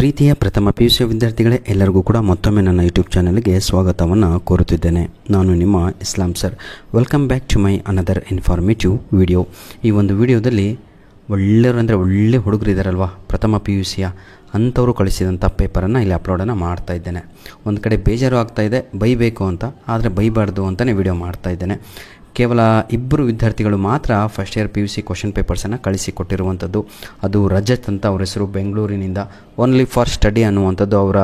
ಪ್ರೀತಿಯ ಪ್ರಥಮ PUC ವಿದ್ಯಾರ್ಥಿಗಳೇ, ಎಲ್ಲರಿಗೂ ಕೂಡ ಮತ್ತೊಮ್ಮೆ ನನ್ನ ಯೂಟ್ಯೂಬ್ ಚಾನಲ್ಗೆ ಸ್ವಾಗತವನ್ನು ಕೋರುತ್ತಿದ್ದೇನೆ. ನಾನು ನಿಮ್ಮ Islam sir. Welcome back to my another informative video. ಈ ಒಂದು ವಿಡಿಯೋದಲ್ಲಿ ಒಳ್ಳೆ ಹುಡುಗರು ಇದ್ದಾರಲ್ವ, ಪ್ರಥಮ PUCಯ ಅಂಥವರು ಕಳಿಸಿದಂಥ ಪೇಪರನ್ನು ಇಲ್ಲಿ ಅಪ್ಲೋಡನ್ನು ಮಾಡ್ತಾ ಇದ್ದೇನೆ. ಒಂದು ಕಡೆ ಬೇಜಾರು ಆಗ್ತಾಯಿದೆ, ಬೈಬೇಕು ಅಂತ, ಆದರೆ ಬೈಬಾರ್ದು ಅಂತಲೇ ವಿಡಿಯೋ ಮಾಡ್ತಾ ಇದ್ದೇನೆ. ಕೇವಲ ಇಬ್ಬರು ವಿದ್ಯಾರ್ಥಿಗಳು ಮಾತ್ರ ಫಸ್ಟ್ ಇಯರ್ PUC ಕ್ವಶನ್ ಪೇಪರ್ಸನ್ನು ಕಳಿಸಿಕೊಟ್ಟಿರುವಂಥದ್ದು. ಅದು ರಜತ್ ಅಂತ ಅವ್ರ ಹೆಸರು, ಬೆಂಗಳೂರಿನಿಂದ. ಓನ್ಲಿ ಫಾರ್ ಸ್ಟಡಿ ಅನ್ನುವಂಥದ್ದು ಅವರ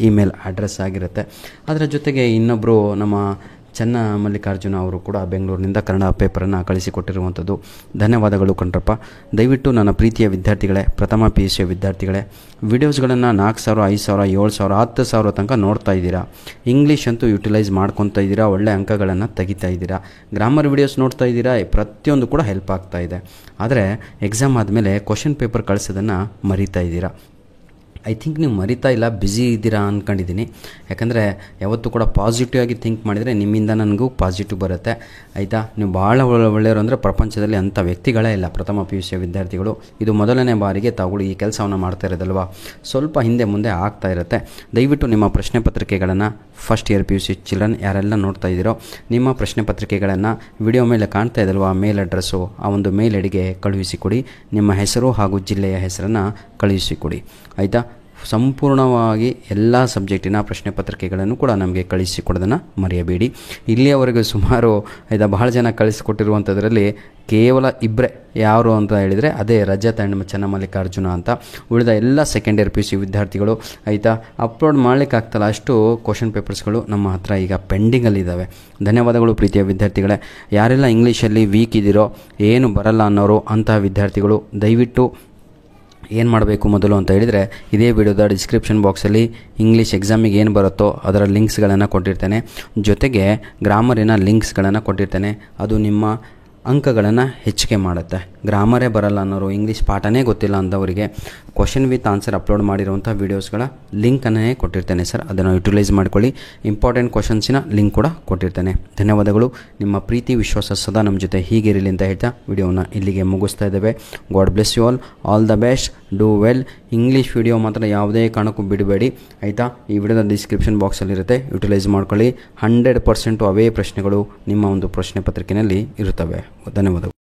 ಇಮೇಲ್ ಅಡ್ರೆಸ್ ಆಗಿರುತ್ತೆ. ಅದರ ಜೊತೆಗೆ ಇನ್ನೊಬ್ಬರು ನಮ್ಮ ಚೆನ್ನ ಮಲ್ಲಿಕಾರ್ಜುನ ಅವರು ಕೂಡ ಬೆಂಗಳೂರಿನಿಂದ ಕನ್ನಡ ಪೇಪರನ್ನು ಕಳಿಸಿಕೊಟ್ಟಿರುವಂಥದ್ದು. ಧನ್ಯವಾದಗಳು ಕಣ್ರಪ್ಪ. ದಯವಿಟ್ಟು ನನ್ನ ಪ್ರೀತಿಯ ವಿದ್ಯಾರ್ಥಿಗಳೇ, ಪ್ರಥಮ PUC ವಿದ್ಯಾರ್ಥಿಗಳೇ, ವಿಡಿಯೋಸ್ಗಳನ್ನು 4,000, 5,000, 7,000, 10,000 ತನಕ ನೋಡ್ತಾ ಇದ್ದೀರಾ. ಇಂಗ್ಲೀಷ್ ಅಂತೂ ಯುಟಿಲೈಸ್ ಮಾಡ್ಕೊತಾ ಇದ್ದೀರಾ, ಒಳ್ಳೆ ಅಂಕಗಳನ್ನು ತೆಗಿತಾ ಇದ್ದೀರಾ. ಗ್ರಾಮರ್ ವಿಡಿಯೋಸ್ ನೋಡ್ತಾ ಇದ್ದೀರಾ, ಪ್ರತಿಯೊಂದು ಕೂಡ ಹೆಲ್ಪ್ ಆಗ್ತಾ ಇದೆ. ಆದರೆ ಎಕ್ಸಾಮ್ ಆದಮೇಲೆ ಕ್ವಶನ್ ಪೇಪರ್ ಕಳಿಸೋದನ್ನು ಮರಿತಾ ಇದ್ದೀರಾ. ಐ ಥಿಂಕ್ ನೀವು ಮರಿತಾ ಇಲ್ಲ, ಬ್ಯುಸಿ ಇದ್ದೀರಾ ಅಂದ್ಕೊಂಡಿದ್ದೀನಿ. ಯಾಕಂದರೆ ಯಾವತ್ತೂ ಕೂಡ ಪಾಸಿಟಿವ್ ಆಗಿ ಥಿಂಕ್ ಮಾಡಿದರೆ ನಿಮ್ಮಿಂದ ನನಗೂ ಪಾಸಿಟಿವ್ ಬರುತ್ತೆ, ಆಯಿತಾ. ನೀವು ಭಾಳ ಒಳ್ಳೆಯವರು ಅಂದರೆ ಪ್ರಪಂಚದಲ್ಲಿ ಅಂಥ ವ್ಯಕ್ತಿಗಳೇ ಇಲ್ಲ ಪ್ರಥಮ PUC ವಿದ್ಯಾರ್ಥಿಗಳು. ಇದು ಮೊದಲನೇ ಬಾರಿಗೆ ತಾವುಗಳು ಈ ಕೆಲಸವನ್ನು ಮಾಡ್ತಾ ಇರೋದಲ್ವ, ಸ್ವಲ್ಪ ಹಿಂದೆ ಮುಂದೆ ಆಗ್ತಾ ಇರುತ್ತೆ. ದಯವಿಟ್ಟು ನಿಮ್ಮ ಪ್ರಶ್ನೆ ಪತ್ರಿಕೆಗಳನ್ನು ಫಸ್ಟ್ ಇಯರ್ PUC ಚಿಲ್ಡ್ರನ್ ಯಾರೆಲ್ಲ ನೋಡ್ತಾ ಇದ್ದೀರೋ, ನಿಮ್ಮ ಪ್ರಶ್ನೆ ಪತ್ರಿಕೆಗಳನ್ನು ವಿಡಿಯೋ ಮೇಲೆ ಕಾಣ್ತಾ ಇದ್ದಲ್ವ, ಮೇಲ್ ಅಡ್ರೆಸ್ಸು, ಆ ಒಂದು ಮೇಲ್ ಐಡಿಗೆ ಕಳುಹಿಸಿಕೊಡಿ. ನಿಮ್ಮ ಹೆಸರು ಹಾಗೂ ಜಿಲ್ಲೆಯ ಹೆಸರನ್ನು ಕಳುಹಿಸಿಕೊಡಿ, ಆಯಿತಾ. ಸಂಪೂರ್ಣವಾಗಿ ಎಲ್ಲ ಸಬ್ಜೆಕ್ಟಿನ ಪ್ರಶ್ನೆ ಪತ್ರಿಕೆಗಳನ್ನು ಕೂಡ ನಮಗೆ ಕಳಿಸಿಕೊಡೋದನ್ನು ಮರೆಯಬೇಡಿ. ಇಲ್ಲಿಯವರೆಗೂ ಸುಮಾರು ಬಹಳ ಜನ ಕಳಿಸಿಕೊಟ್ಟಿರುವಂಥದ್ರಲ್ಲಿ ಕೇವಲ ಇಬ್ಬರೇ, ಯಾರು ಅಂತ ಹೇಳಿದರೆ ಅದೇ ರಜತ್ ಆ್ಯಂಡ್ ಚೆನ್ನ ಮಲ್ಲಿಕಾರ್ಜುನ ಅಂತ. ಉಳಿದ ಎಲ್ಲ ಸೆಕೆಂಡ್ ಇಯರ್ PUC ವಿದ್ಯಾರ್ಥಿಗಳು, ಆಯಿತಾ, ಅಪ್ಲೋಡ್ ಮಾಡಲಿಕ್ಕಾಗ್ತಲ್ಲ ಅಷ್ಟು ಕ್ವಶನ್ ಪೇಪರ್ಸ್ಗಳು ನಮ್ಮ ಹತ್ರ ಈಗ ಪೆಂಡಿಂಗಲ್ಲಿದ್ದಾವೆ. ಧನ್ಯವಾದಗಳು ಪ್ರೀತಿಯ ವಿದ್ಯಾರ್ಥಿಗಳೇ. ಯಾರೆಲ್ಲ ಇಂಗ್ಲೀಷಲ್ಲಿ ವೀಕ್ ಇದ್ದೀರೋ, ಏನು ಬರಲ್ಲ ಅನ್ನೋರು ಅಂತಹ ವಿದ್ಯಾರ್ಥಿಗಳು ದಯವಿಟ್ಟು ಏನು ಮಾಡಬೇಕು ಮೊದಲು ಅಂತ ಹೇಳಿದರೆ, ಇದೇ ವಿಡಿಯೋದ ಡಿಸ್ಕ್ರಿಪ್ಷನ್ ಬಾಕ್ಸಲ್ಲಿ ಇಂಗ್ಲೀಷ್ ಎಕ್ಸಾಮಿಗೆ ಏನು ಬರುತ್ತೋ ಅದರ ಲಿಂಕ್ಸ್ಗಳನ್ನು ಕೊಟ್ಟಿರ್ತೇನೆ. ಜೊತೆಗೆ ಗ್ರಾಮರಿನ ಲಿಂಕ್ಸ್ಗಳನ್ನು ಕೊಟ್ಟಿರ್ತೇನೆ. ಅದು ನಿಮ್ಮ ಅಂಕಗಳನ್ನು ಹೆಚ್ಚಿಗೆ ಮಾಡುತ್ತೆ. ಗ್ರಾಮರೇ ಬರಲ್ಲ ಅನ್ನೋರು, ಇಂಗ್ಲೀಷ್ ಪಾಠನೇ ಗೊತ್ತಿಲ್ಲ ಅಂದವರಿಗೆ ಕ್ವಶನ್ ವಿತ್ ಆನ್ಸರ್ ಅಪ್ಲೋಡ್ ಮಾಡಿರುವಂಥ ವೀಡಿಯೋಸ್ಗಳ ಲಿಂಕನ್ನೇ ಕೊಟ್ಟಿರ್ತೇನೆ ಸರ್. ಅದನ್ನು ಯುಟಿಲೈಸ್ ಮಾಡ್ಕೊಳ್ಳಿ. ಇಂಪಾರ್ಟೆಂಟ್ ಕ್ವಶನ್ಸಿನ ಲಿಂಕ್ ಕೂಡ ಕೊಟ್ಟಿರ್ತೇನೆ. ಧನ್ಯವಾದಗಳು. ನಿಮ್ಮ ಪ್ರೀತಿ ವಿಶ್ವಾಸ ಸದಾ ನಮ್ಮ ಜೊತೆ ಹೀಗಿರಲಿ ಅಂತ ಹೇಳ್ತಾ ವಿಡಿಯೋನ ಇಲ್ಲಿಗೆ ಮುಗಿಸ್ತಾ ಇದ್ದೇವೆ. God bless you all the best, do well. English video ಮಾತ್ರ ಯಾವುದೇ ಕಾರಣಕ್ಕೂ ಬಿಡಬೇಡಿ, ಆಯಿತಾ. ಈ ವಿಡಿಯೋದ ಡಿಸ್ಕ್ರಿಪ್ಷನ್ ಬಾಕ್ಸಲ್ಲಿರುತ್ತೆ, ಯುಟಿಲೈಸ್ ಮಾಡ್ಕೊಳ್ಳಿ. 100% ಅವೇ ಪ್ರಶ್ನೆಗಳು ನಿಮ್ಮ ಒಂದು ಪ್ರಶ್ನೆ ಪತ್ರಿಕೆಯಲ್ಲಿ ಇರುತ್ತವೆ. ಧನ್ಯವಾದಗಳು.